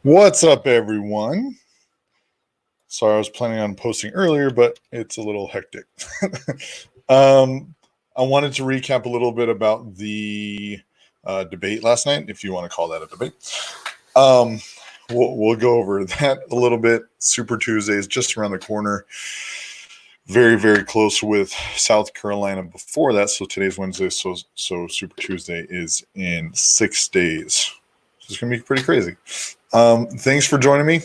What's up, everyone? Sorry, I was planning on posting earlier, but it's a little hectic. I wanted to recap a little bit about the debate last night, if you want to call that a debate. Um, we'll go over that a little bit. Super Tuesday is just around the corner. Very, very close with South Carolina before that. So today's Wednesday, so Super Tuesday is in 6 days. It's going to be pretty crazy. Thanks for joining me.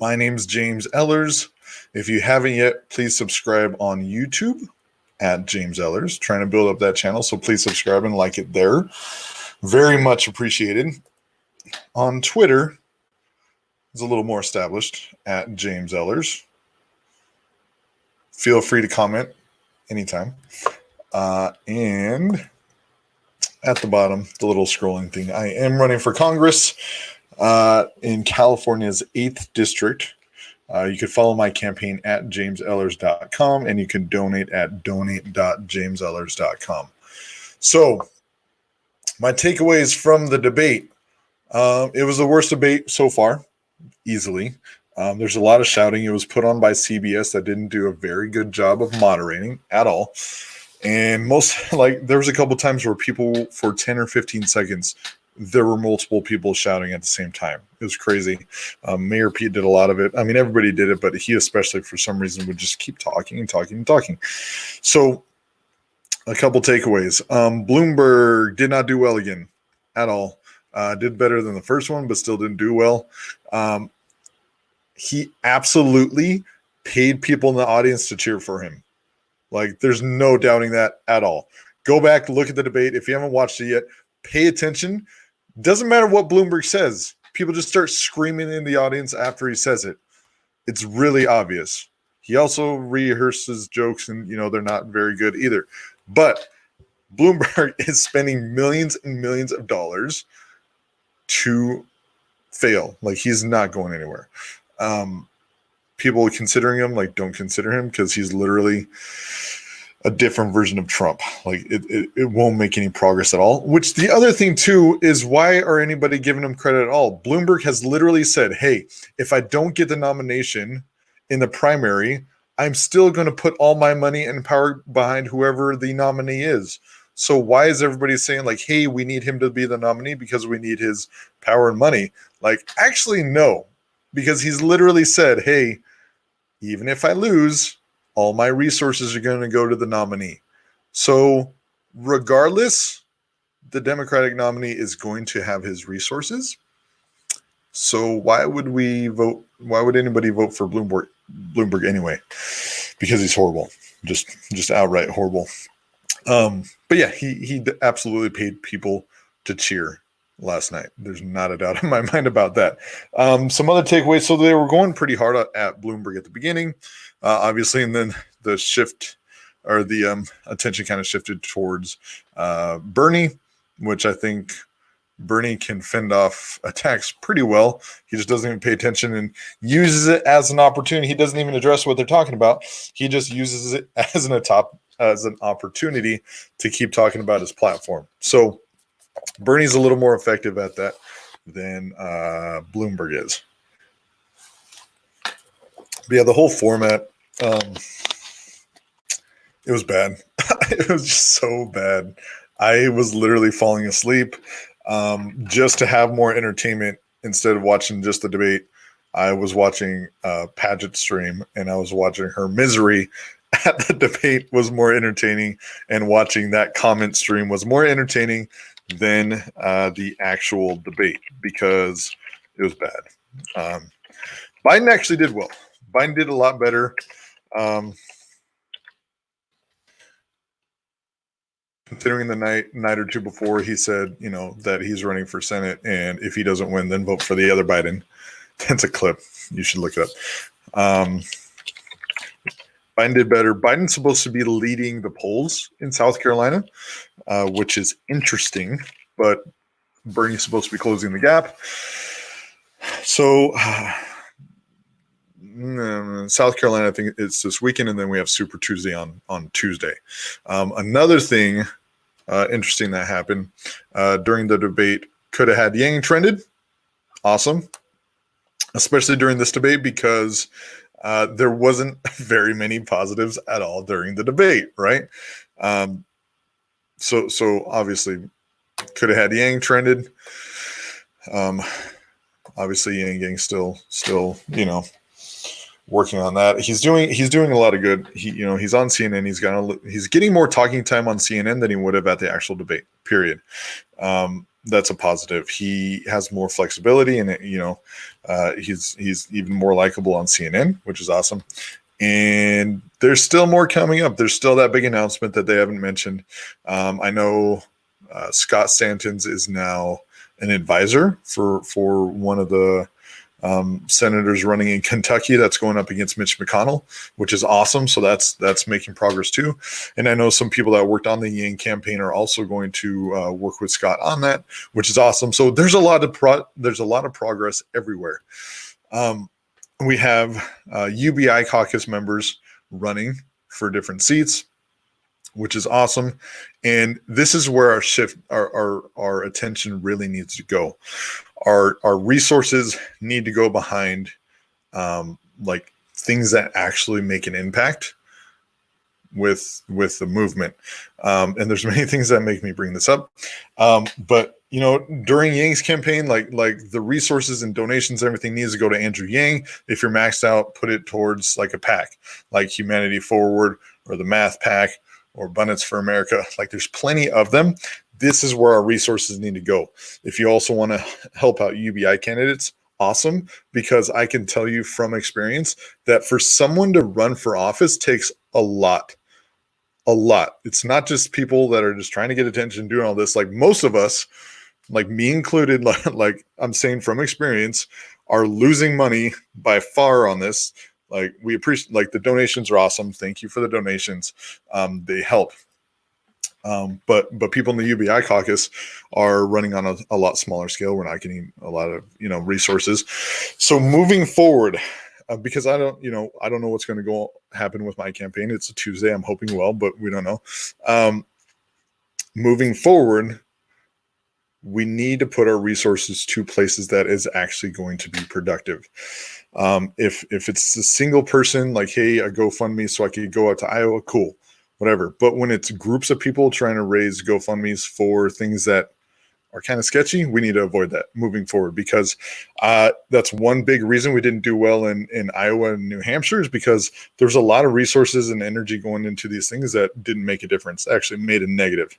My name's James Ellers. If you haven't yet, please subscribe on YouTube at James Ellers. Trying to build up that channel, so please subscribe and like it there. Very much appreciated. On Twitter, it's a little more established at James Ellers. Feel free to comment anytime. And at the bottom, the little scrolling thing, I am running for Congress in California's 8th District. You can follow my campaign at jamesellers.com, and you can donate at donate.jamesellers.com. So, my takeaways from the debate. It was the worst debate so far, easily. There's a lot of shouting. It was put on by CBS that didn't do a very good job of moderating at all. And there was a couple times where people, for 10 or 15 seconds, there were multiple people shouting at the same time. It was crazy. Mayor Pete did a lot of it. I mean, everybody did it, but he especially, for some reason, would just keep talking and talking and talking. So, a couple takeaways. Bloomberg did not do well again at all. Did better than the first one, but still didn't do well. He absolutely paid people in the audience to cheer for him. Like, there's no doubting that at all. Go back, look at the debate. If you haven't watched it yet, pay attention. Doesn't matter what Bloomberg says. People just start screaming in the audience after he says it. It's really obvious. He also rehearses jokes, and, they're not very good either. But Bloomberg is spending millions and millions of dollars to fail. Like, he's not going anywhere. People considering him, don't consider him, because he's literally a different version of Trump. Like, it won't make any progress at all. Which, the other thing too is, why are anybody giving him credit at all? Bloomberg has literally said, hey, if I don't get the nomination in the primary, I'm still going to put all my money and power behind whoever the nominee is. So why is everybody saying, hey, we need him to be the nominee because we need his power and money? Actually, no, because he's literally said, hey, even if I lose, all my resources are going to go to the nominee. So regardless, the Democratic nominee is going to have his resources. So why would we vote? Why would anybody vote for Bloomberg anyway? Because he's horrible, just outright horrible. But yeah, he absolutely paid people to cheer last night. There's not a doubt in my mind about that. Some other takeaways. So they were going pretty hard at Bloomberg at the beginning, obviously, and then the shift, or the attention kind of shifted towards Bernie, which I think Bernie can fend off attacks pretty well. He just doesn't even pay attention and uses it as an opportunity. He doesn't even address what they're talking about. He just uses it as an opportunity to keep talking about his platform. So Bernie's a little more effective at that than Bloomberg is. But yeah, the whole format, it was bad. It was just so bad. I was literally falling asleep just to have more entertainment instead of watching just the debate. I was watching Paget's stream, and I was watching her misery at the debate was more entertaining, and watching that comment stream was more entertaining than the actual debate, because it was bad. Biden actually did well. Biden did a lot better. Considering the night or two before, he said, that he's running for Senate, and if he doesn't win, then vote for the other Biden. That's a clip. You should look it up. Biden did better. Biden's supposed to be leading the polls in South Carolina, which is interesting, but Bernie's supposed to be closing the gap. So South Carolina, I think it's this weekend, and then we have Super Tuesday on Tuesday. Another thing interesting that happened during the debate, could have had Yang trended. Awesome. especially during this debate, because there wasn't very many positives at all during the debate, right? So obviously could have had Yang trended. Obviously Yang Yang still working on that. He's doing a lot of good. He's on CNN. He's getting more talking time on CNN than he would have at the actual debate. Period. That's a positive. He has more flexibility, and he's even more likable on CNN, which is awesome. And there's still more coming up. There's still that big announcement that they haven't mentioned. I know Scott Santens is now an advisor for one of the senators running in Kentucky that's going up against Mitch McConnell, which is awesome. So that's making progress too. And I know some people that worked on the Yang campaign are also going to work with Scott on that, which is awesome. So there's a lot of progress everywhere. We have UBI caucus members running for different seats, which is awesome. And this is where our attention really needs to go. Our resources need to go behind like things that actually make an impact with the movement. And there's many things that make me bring this up. But during Yang's campaign, like the resources and donations, everything needs to go to Andrew Yang. If you're maxed out, put it towards like a PAC, like Humanity Forward or the Math PAC or Abundance for America. Like there's plenty of them. This is where our resources need to go. If you also want to help out UBI candidates, awesome, because I can tell you from experience that for someone to run for office takes a lot. It's not just people that are just trying to get attention doing all this. Like most of us, like me included, like I'm saying from experience, are losing money by far on this. Like we appreciate, like the donations are awesome. Thank you for the donations. They help. But people in the UBI caucus are running on a lot smaller scale. We're not getting a lot of resources. So moving forward, because I don't know what's going to happen with my campaign. It's a Tuesday. I'm hoping well, but we don't know. Moving forward, we need to put our resources to places that is actually going to be productive. If it's a single person, like, hey, a GoFundMe so I could go out to Iowa, cool, whatever. But when it's groups of people trying to raise GoFundMes for things that are kind of sketchy, we need to avoid that moving forward, because that's one big reason we didn't do well in Iowa and New Hampshire, is because there's a lot of resources and energy going into these things that didn't make a difference, actually made a negative.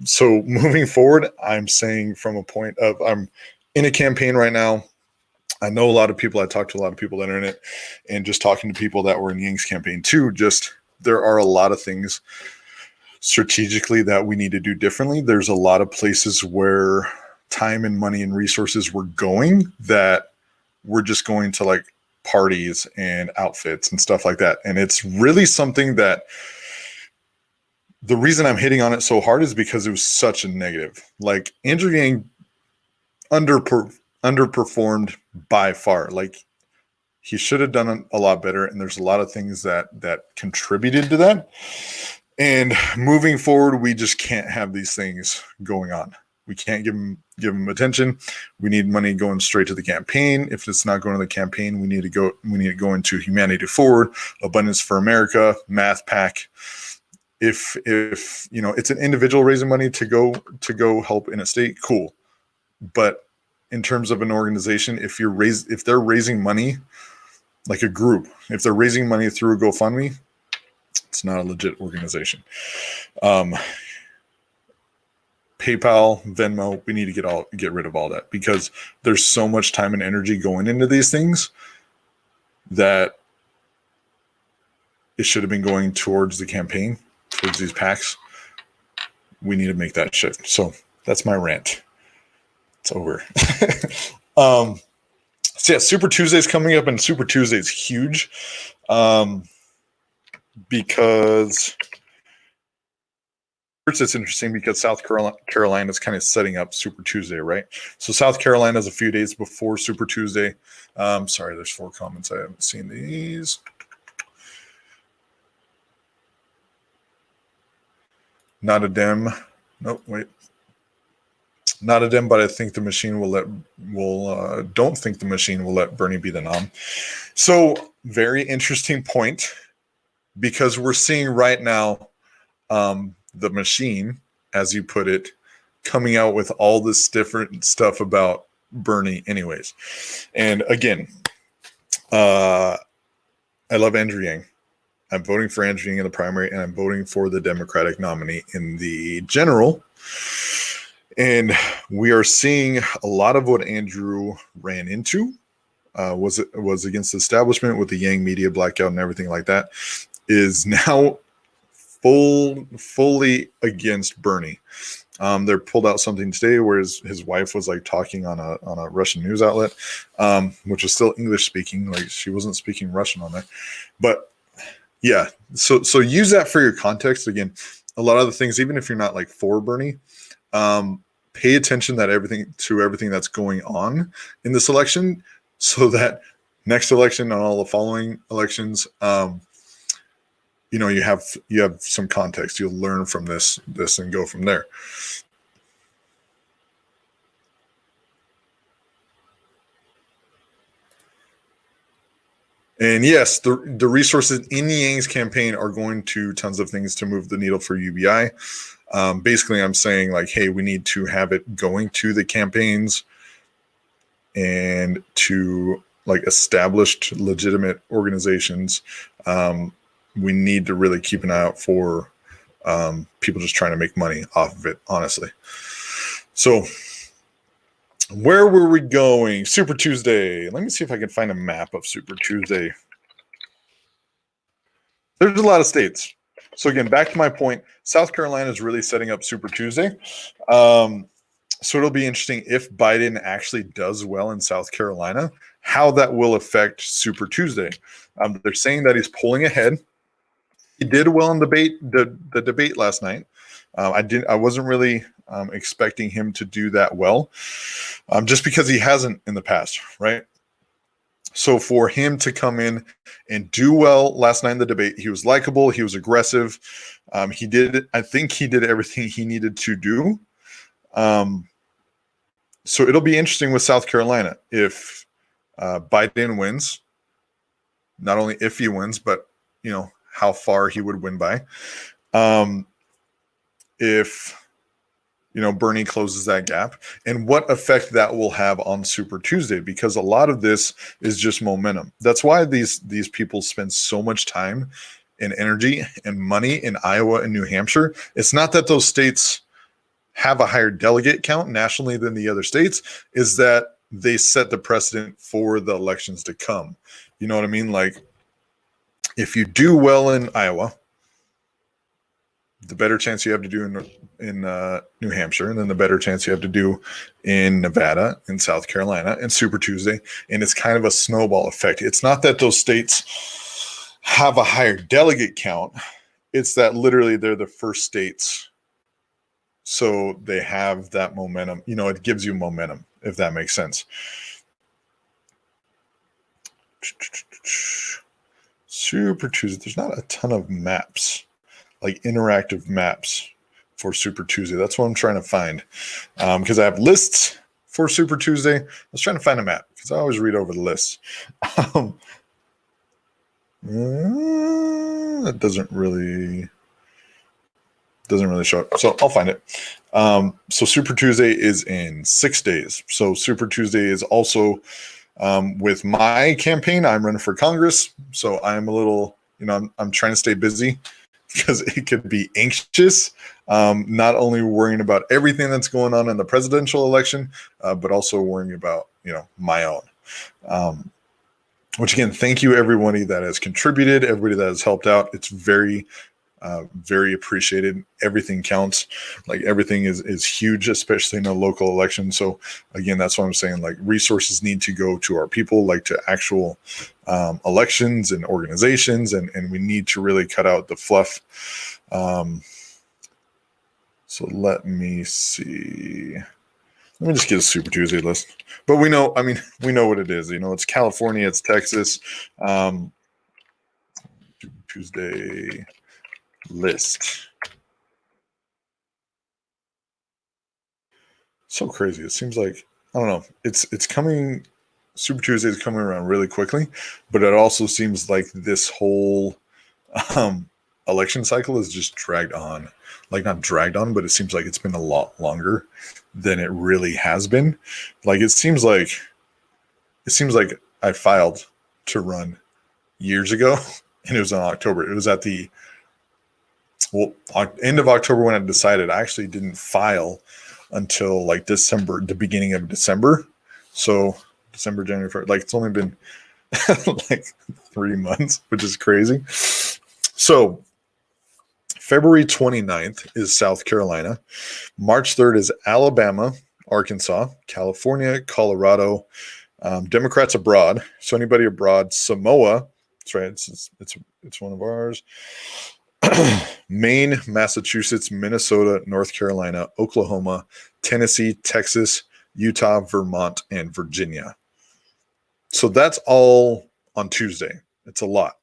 So moving forward, I'm saying from a point of, I'm in a campaign right now. I know a lot of people, I talked to a lot of people that are in it, and just talking to people that were in Yang's campaign too, just there are a lot of things strategically that we need to do differently. There's a lot of places where time and money and resources were going that we're just going to like parties and outfits and stuff like that. And it's really something that the reason I'm hitting on it so hard is because it was such a negative. Like Andrew Yang underperformed by far. Like he should have done a lot better. And there's a lot of things that contributed to that. And moving forward, we just can't have these things going on. We can't give them attention. We need money going straight to the campaign. If it's not going to the campaign, we need to go into Humanity Forward, Abundance for America, Math PAC. If it's an individual raising money to go help in a state, cool. But in terms of an organization, if they're raising money, like a group, if they're raising money through a GoFundMe, it's not a legit organization. PayPal, Venmo, we need to get rid of all that, because there's so much time and energy going into these things that it should have been going towards the campaign, towards these PACs. We need to make that shift. So that's my rant. It's over. So yeah, Super Tuesday's coming up, and Super Tuesday's huge. Because first, it's interesting because South Carolina is kind of setting up Super Tuesday, right? So South Carolina is a few days before Super Tuesday. Sorry, there's 4 comments. I haven't seen these. Not a Dem. Nope, wait. Not a Dem, but I think the machine don't think the machine will let Bernie be the nom. So very interesting point, because we're seeing right now the machine, as you put it, coming out with all this different stuff about Bernie anyways. And again, I love Andrew Yang. I'm voting for Andrew Yang in the primary, and I'm voting for the Democratic nominee in the general. And we are seeing a lot of what Andrew ran into was against the establishment with the Yang media blackout and everything like that, is now fully against Bernie. They're pulled out something today where his wife was like talking on a Russian news outlet, which was still English speaking. Like, she wasn't speaking Russian on there, but yeah. So use that for your context. Again, a lot of the things, even if you're not like for Bernie, pay attention to everything that's going on in this election, so that next election and all the following elections, you have some context. You'll learn from this and go from there. And yes, the resources in Yang's campaign are going to tons of things to move the needle for UBI. Basically, I'm saying, like, hey, we need to have it going to the campaigns and to like established legitimate organizations. We need to really keep an eye out for people just trying to make money off of it, honestly. So where were we going? Super Tuesday. Let me see if I can find a map of Super Tuesday. There's a lot of states. So again, back to my point, South Carolina is really setting up Super Tuesday. So it'll be interesting if Biden actually does well in South Carolina, how that will affect Super Tuesday. They're saying that he's pulling ahead. He did well in the debate last night. I wasn't really expecting him to do that well, just because he hasn't in the past, right? So for him to come in and do well last night in the debate, he was likable, he was aggressive. I think he did everything he needed to do. So it'll be interesting with South Carolina if Biden wins. Not only if he wins, but how far he would win by. If Bernie closes that gap, and what effect that will have on Super Tuesday, because a lot of this is just momentum. That's why these people spend so much time and energy and money in Iowa and New Hampshire. It's not that those states have a higher delegate count nationally than the other states, is that they set the precedent for the elections to come. You know what I mean? Like, if you do well in Iowa, the better chance you have to do in New Hampshire, and then the better chance you have to do in Nevada and South Carolina and Super Tuesday. And it's kind of a snowball effect. It's not that those states have a higher delegate count. It's that literally they're the first states. So they have that momentum. It gives you momentum, if that makes sense. Super Tuesday. There's not a ton of maps, like interactive maps for Super Tuesday. That's what I'm trying to find, because I have lists for Super Tuesday. I was trying to find a map because I always read over the lists. That doesn't really show up, so I'll find it. So Super Tuesday is in 6 days. So Super Tuesday is also with my campaign. I'm running for Congress, so I'm a little, I'm trying to stay busy, because it could be anxious, not only worrying about everything that's going on in the presidential election, but also worrying about, my own. Which again, thank you everybody that has contributed, everybody that has helped out. It's very, very appreciated. Everything counts. Like, everything is huge, especially in a local election. So again, that's what I'm saying. Like, resources need to go to our people, like to actual elections and organizations, and we need to really cut out the fluff. So let me see. Let me just get a Super Tuesday list. But we know what it is. It's California, it's Texas. Super Tuesday list. So crazy. It seems like, I don't know. It's coming. Super Tuesday is coming around really quickly, but it also seems like this whole um, election cycle is just dragged on. Like not dragged on, but it seems like it's been a lot longer than it really has been. Like it seems like I filed to run years ago, and it was in October. It was at the end of October when I decided. I actually didn't file until like December, the beginning of December. So December, January, February, like it's only been like 3 months, which is crazy. So February 29th is South Carolina. March 3rd is Alabama, Arkansas, California, Colorado, Democrats abroad. So anybody abroad, Samoa, that's right. It's one of ours. Maine, Massachusetts, Minnesota, North Carolina, Oklahoma, Tennessee, Texas, Utah, Vermont, and Virginia. So that's all on Tuesday. It's a lot.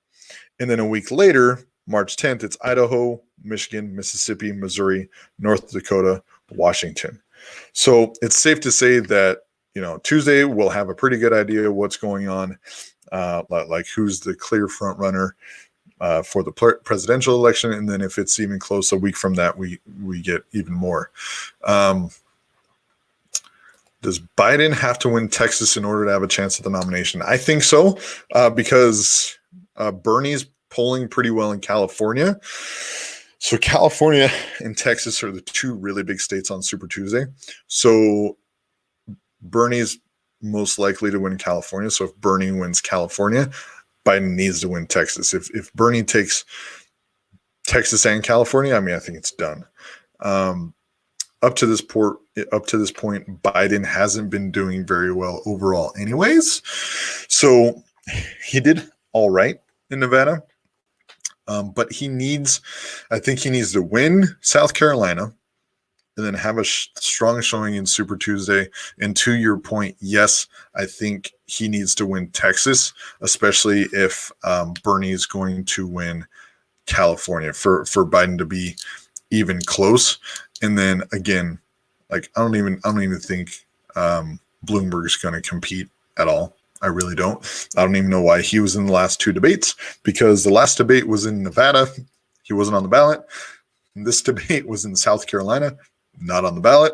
And then a week later, March 10th, it's Idaho, Michigan, Mississippi, Missouri, North Dakota, Washington. So it's safe to say that, Tuesday we'll have a pretty good idea of what's going on, like who's the clear front runner for the presidential election. And then if it's even close a week from that, we get even more. Does Biden have to win Texas in order to have a chance at the nomination? I think so, because Bernie's polling pretty well in California. So California and Texas are the two really big states on Super Tuesday. So Bernie's most likely to win California. So if Bernie wins California, Biden needs to win Texas. If Bernie takes Texas and California, I think it's done. Up to this point, Biden hasn't been doing very well overall anyways. So he did all right in Nevada. But I think he needs to win South Carolina and then have a strong showing in Super Tuesday. And to your point, yes, I think he needs to win Texas, especially if Bernie is going to win California for Biden to be even close. And then again, like I don't even think Bloomberg is going to compete at all. I really don't. I don't even know why he was in the last two debates, because the last debate was in Nevada. He wasn't on the ballot. And this debate was in South Carolina, not on the ballot.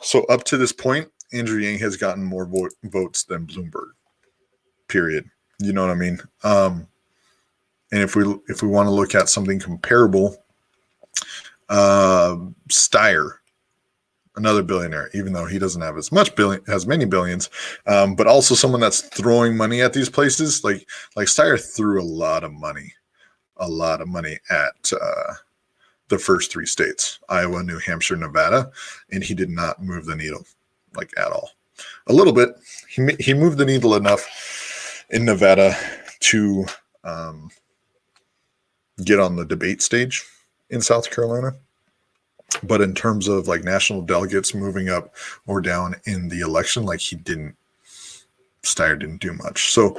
So up to this point, Andrew Yang has gotten more votes than Bloomberg, period. You know what I mean? And if we want to look at something comparable, Steyer, another billionaire, even though he doesn't have as many billions, but also someone that's throwing money at these places. Like Steyer threw a lot of money at the first three states, Iowa, New Hampshire, Nevada, and he did not move the needle like at all. A little bit. He moved the needle enough in Nevada to get on the debate stage in South Carolina. But in terms of like national delegates moving up or down in the election, like Steyer didn't do much. So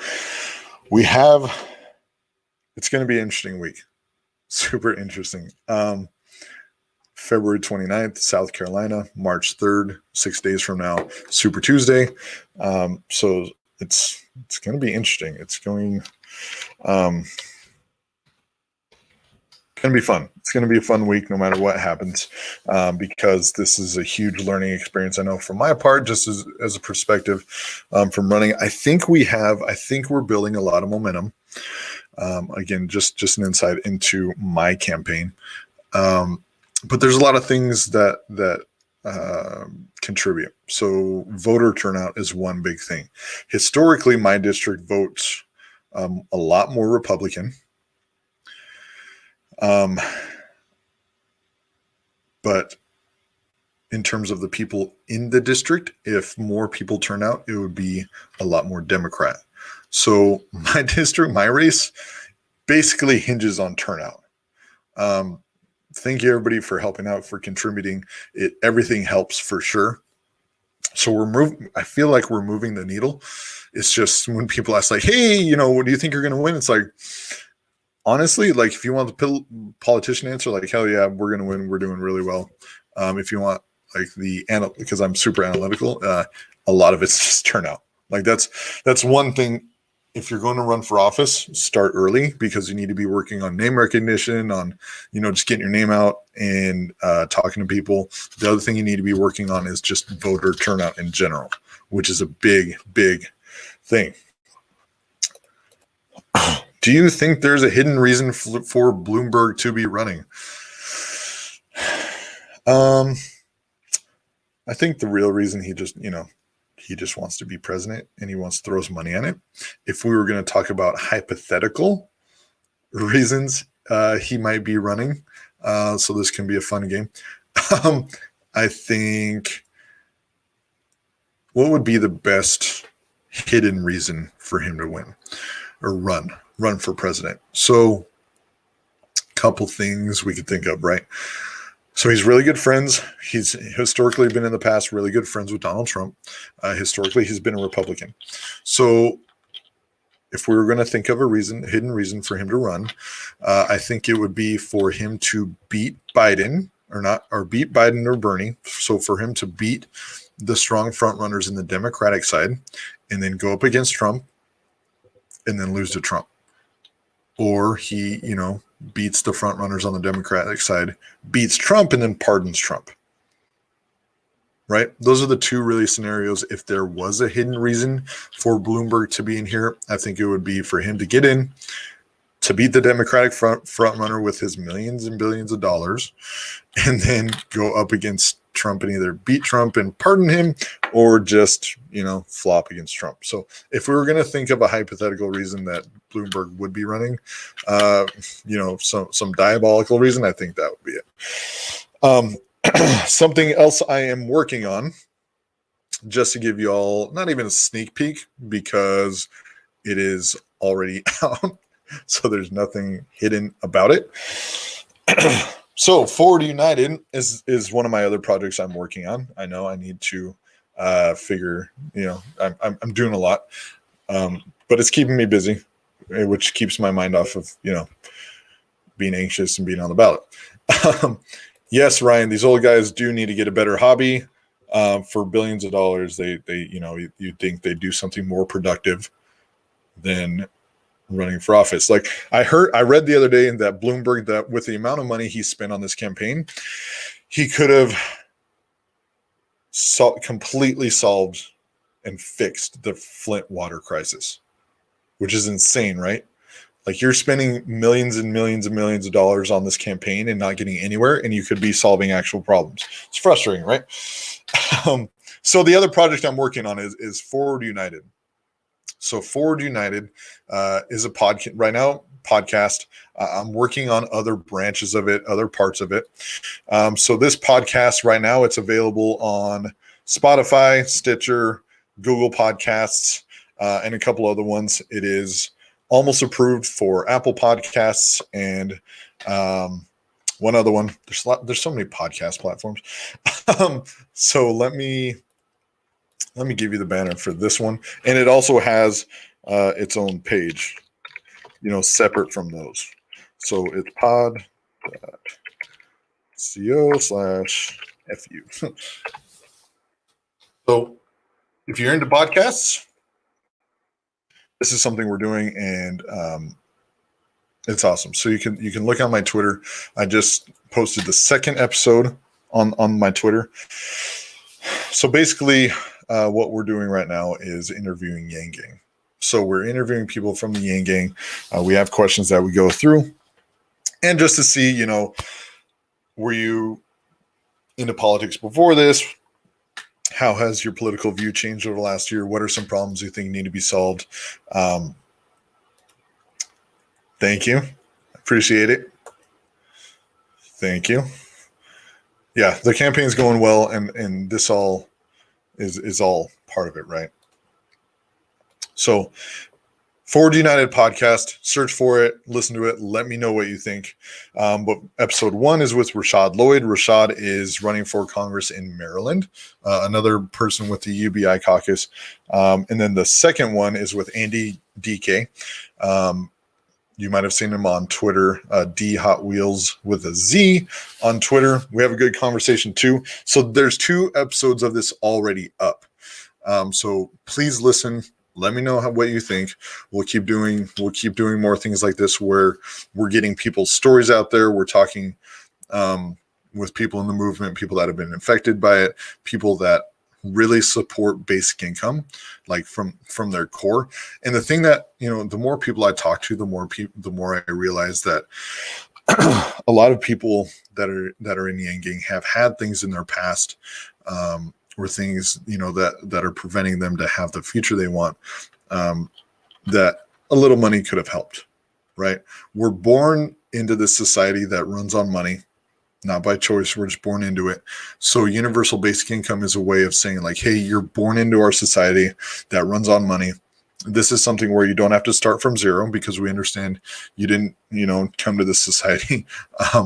it's going to be an interesting week. Super interesting. February 29th, South Carolina, March 3rd, 6 days from now, Super Tuesday. So it's going to be interesting. It's going to be fun. It's going to be a fun week no matter what happens, because this is a huge learning experience. I know from my part, just as a perspective from running, I think we're building a lot of momentum. Again, just an insight into my campaign. But there's a lot of things that contribute. So voter turnout is one big thing. Historically, my district votes a lot more Republican. But in terms of the people in the district, if more people turn out, it would be a lot more Democrat. So my district, my race basically hinges on turnout. Thank you everybody for helping out, for contributing. Everything helps for sure. So I feel like we're moving the needle. It's just when people ask like, hey, what do you think you're going to win? It's like, honestly, like if you want the politician answer, like, hell yeah, we're going to win. We're doing really well. If you want like because I'm super analytical, a lot of it's just turnout. Like that's one thing. If you're going to run for office, start early, because you need to be working on name recognition, on, just getting your name out and talking to people. The other thing you need to be working on is just voter turnout in general, which is a big, big thing. Do you think there's a hidden reason for Bloomberg to be running? I think the real reason he just wants to be president and he wants to throw his money on it. If we were going to talk about hypothetical reasons he might be running, so this can be a fun game. I think, what would be the best hidden reason for him to win or run for president? So a couple things we could think of, right? So he's really good friends. He's historically been in the past really good friends with Donald Trump. Historically, he's been a Republican. So if we were going to think of a hidden reason for him to run, I think it would be for him to beat Biden or beat Biden or Bernie. So for him to beat the strong front runners in the Democratic side and then go up against Trump and then lose to Trump. Or he, beats the front runners on the Democratic side, beats Trump, and then pardons Trump. Right? Those are the two really scenarios. If there was a hidden reason for Bloomberg to be in here, I think it would be for him to get in, to beat the Democratic front runner with his millions and billions of dollars, and then go up against Trump and either beat Trump and pardon him, or just, flop against Trump. So if we were going to think of a hypothetical reason that Bloomberg would be running, some diabolical reason, I think that would be it. Something else I am working on, just to give you all, not even a sneak peek, because it is already out, so there's nothing hidden about it. So Forward United is one of my other projects I'm working on. I know I need to figure, I'm doing a lot, but it's keeping me busy, which keeps my mind off of, being anxious and being on the ballot. Yes, Ryan, these old guys do need to get a better hobby. For billions of dollars, they you'd think they'd do something more productive than running for office. Like I read the other day that Bloomberg, that with the amount of money he spent on this campaign, he could have completely solved and fixed the Flint water crisis, which is insane, right? Like, you're spending millions and millions and millions of dollars on this campaign and not getting anywhere, and you could be solving actual problems. It's frustrating, right? So the other project I'm working on is Forward United. So Forward United is a podcast right now. I'm working on other branches of it, other parts of it. So this podcast right now, it's available on Spotify, Stitcher, Google Podcasts, and a couple other ones. It is almost approved for Apple Podcasts and one other one. There's so many podcast platforms. So let me give you the banner for this one. And it also has its own page, separate from those. So it's pod.co/FU. So if you're into podcasts, this is something we're doing, and it's awesome. So you can look on my Twitter. I just posted the second episode on my Twitter. So basically, what we're doing right now is interviewing Yang Gang. So we're interviewing people from the Yang Gang. We have questions that we go through, and just to see, were you into politics before this? How has your political view changed over the last year? What are some problems you think need to be solved? Thank you. Appreciate it. Thank you. Yeah, the campaign's going well, and this all is all part of it, right? So Forward United podcast, search for it, listen to it, let me know what you think. But episode 1 is with Rashad Lloyd. Rashad is running for Congress in Maryland, another person with the UBI caucus. And then the second one is with Andy DK. You might have seen him on Twitter, D Hot Wheels with a Z on Twitter. We have a good conversation too. So there's 2 episodes of this already up. So please listen. Let me know what you think. We'll keep doing more things like this where we're getting people's stories out there. We're talking with people in the movement, people that have been infected by it, people that really support basic income, like from their core. And the thing that, the more people I talk to, the more I realize that a lot of people that are in Yang Gang have had things in their past, or things, that are preventing them to have the future they want, that a little money could have helped, right? We're born into this society that runs on money, not by choice. We're just born into it. So universal basic income is a way of saying like, hey, you're born into our society that runs on money. This is something where you don't have to start from zero, because we understand you didn't, come to this society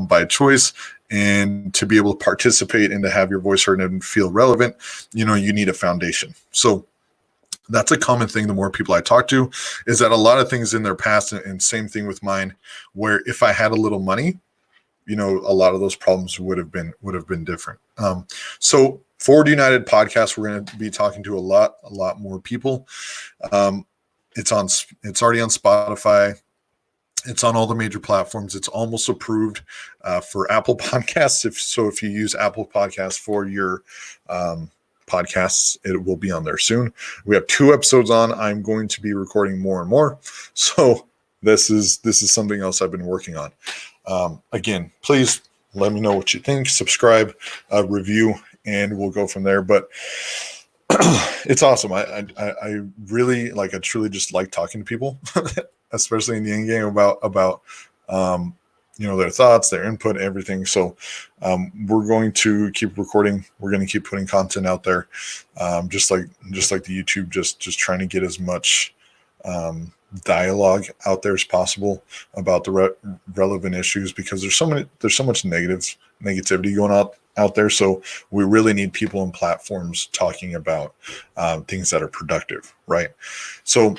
by choice. And to be able to participate and to have your voice heard and feel relevant, you need a foundation. So that's a common thing. The more people I talk to, is that a lot of things in their past, and same thing with mine, where if I had a little money, a lot of those problems would have been different. So Forward United podcast, we're going to be talking to a lot more people. It's already on Spotify. It's on all the major platforms. It's almost approved for Apple Podcasts. If you use Apple Podcasts for your podcasts, it will be on there soon. We have 2 episodes on. I'm going to be recording more and more. So this is something else I've been working on. Again, please let me know what you think. Subscribe, review, and we'll go from there. But it's awesome. I really I truly just like talking to people, especially in the Yang Gang about their thoughts, their input, everything. So we're going to keep recording. We're going to keep putting content out there, just like the YouTube, just trying to get as much dialogue out there as possible about the relevant issues, because there's so much negativity going out there. So we really need people and platforms talking about things that are productive, right? So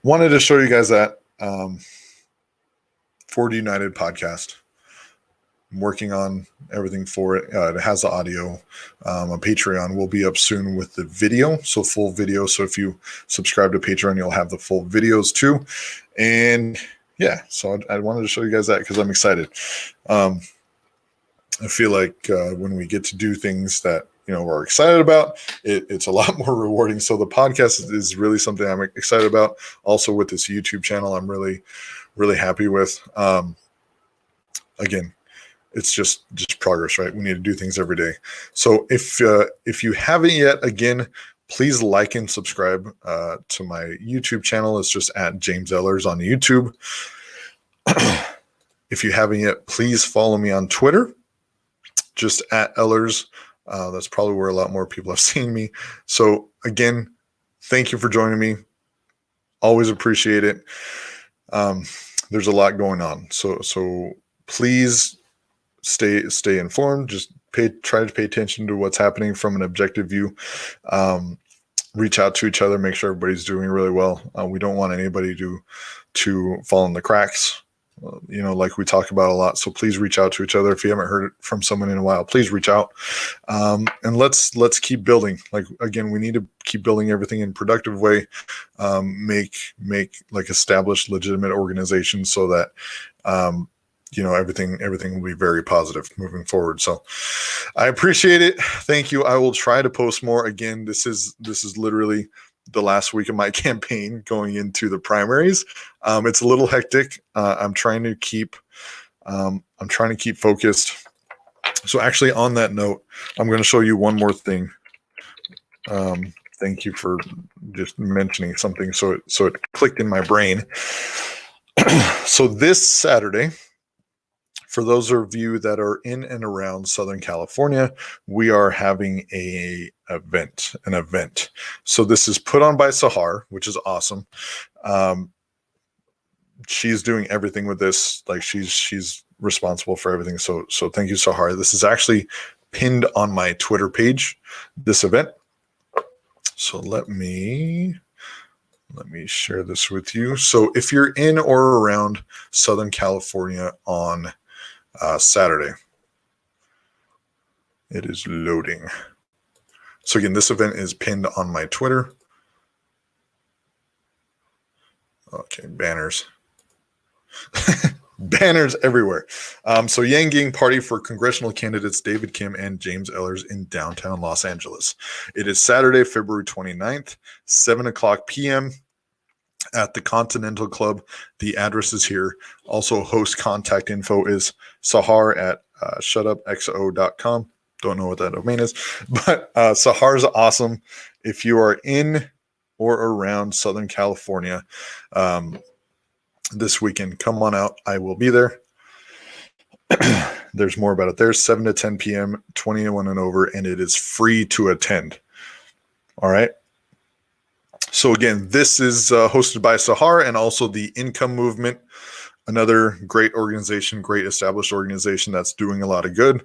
wanted to show you guys that Forward United podcast. I'm working on everything for it. It has the audio. A Patreon will be up soon with the video, so full video. So if you subscribe to Patreon, you'll have the full videos too. And yeah, so I wanted to show you guys that because I'm excited. I feel like when we get to do things that we're excited about, it's a lot more rewarding. So the podcast is really something I'm excited about. Also with this YouTube channel, I'm really, really happy with. Again, it's just progress, right? We need to do things every day. So if you haven't yet, again, please like and subscribe to my YouTube channel. It's just at James Ellers on YouTube. If you haven't yet, please follow me on Twitter, just at Ellers. That's probably where a lot more people have seen me. So again, thank you for joining me. Always appreciate it. There's a lot going on. So please stay informed. Just try to pay attention to what's happening from an objective view. Reach out to each other, make sure everybody's doing really well. We don't want anybody to fall in the cracks, like we talk about a lot. So please reach out to each other. If you haven't heard from someone in a while, please reach out. And let's keep building. Again, we need to keep building everything in a productive way. Make established legitimate organizations so that everything will be very positive moving forward. So I appreciate it. Thank you. I will try to post more. Again, this is literally the last week of my campaign going into the primaries. It's a little hectic. I'm trying to keep focused. So actually on that note, I'm going to show you one more thing. Thank you for just mentioning something. So it clicked in my brain. So this Saturday, for those of you that are in and around Southern California, we are having an event. So this is put on by Sahar, which is awesome. She's doing everything with this. She's responsible for everything. So thank you, Sahar. This is actually pinned on my Twitter page, this event. So let me Let me share this with you. So if you're in or around Southern California on Saturday, it is loading. So again, this event is pinned on my Twitter. Okay, banners. Banners everywhere. So Yang Gang Party for congressional candidates David Kim and James Ellers in downtown Los Angeles. It is Saturday, February 29th, 7 o'clock p.m. at the Continental Club. The address is here. Also, host contact info is Sahar at shutupxo.com. Don't know what that domain is, but Sahar's awesome. If you are in or around Southern California this weekend, come on out. I will be there. There's more about it there. 7 to 10 p.m., 21 and over, and it is free to attend. All right. So again, this is hosted by Sahar and also the Income Movement, another great organization, great established organization that's doing a lot of good.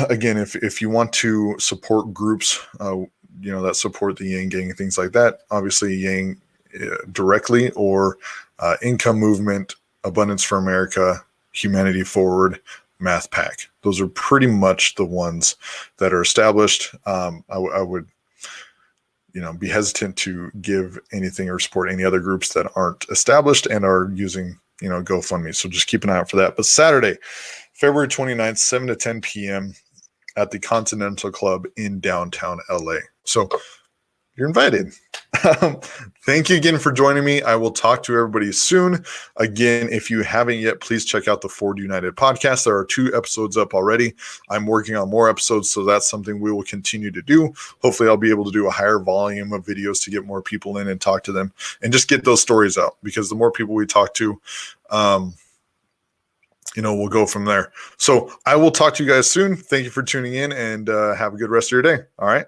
Again, if you want to support groups, that support the Yang Gang and things like that, obviously Yang directly, or Income Movement, Abundance for America, Humanity Forward, Math Pack. Those are pretty much the ones that are established. I would be hesitant to give anything or support any other groups that aren't established and are using, GoFundMe. So just keep an eye out for that. But Saturday, February 29th, 7 to 10 p.m. at the Continental Club in downtown LA. So you're invited. Thank you again for joining me. I will talk to everybody soon. Again, if you haven't yet, please check out the Ford United podcast. There are 2 episodes up already. I'm working on more episodes, so that's something we will continue to do. Hopefully, I'll be able to do a higher volume of videos to get more people in and talk to them and just get those stories out, because the more people we talk to, we'll go from there. So I will talk to you guys soon. Thank you for tuning in, and have a good rest of your day. All right.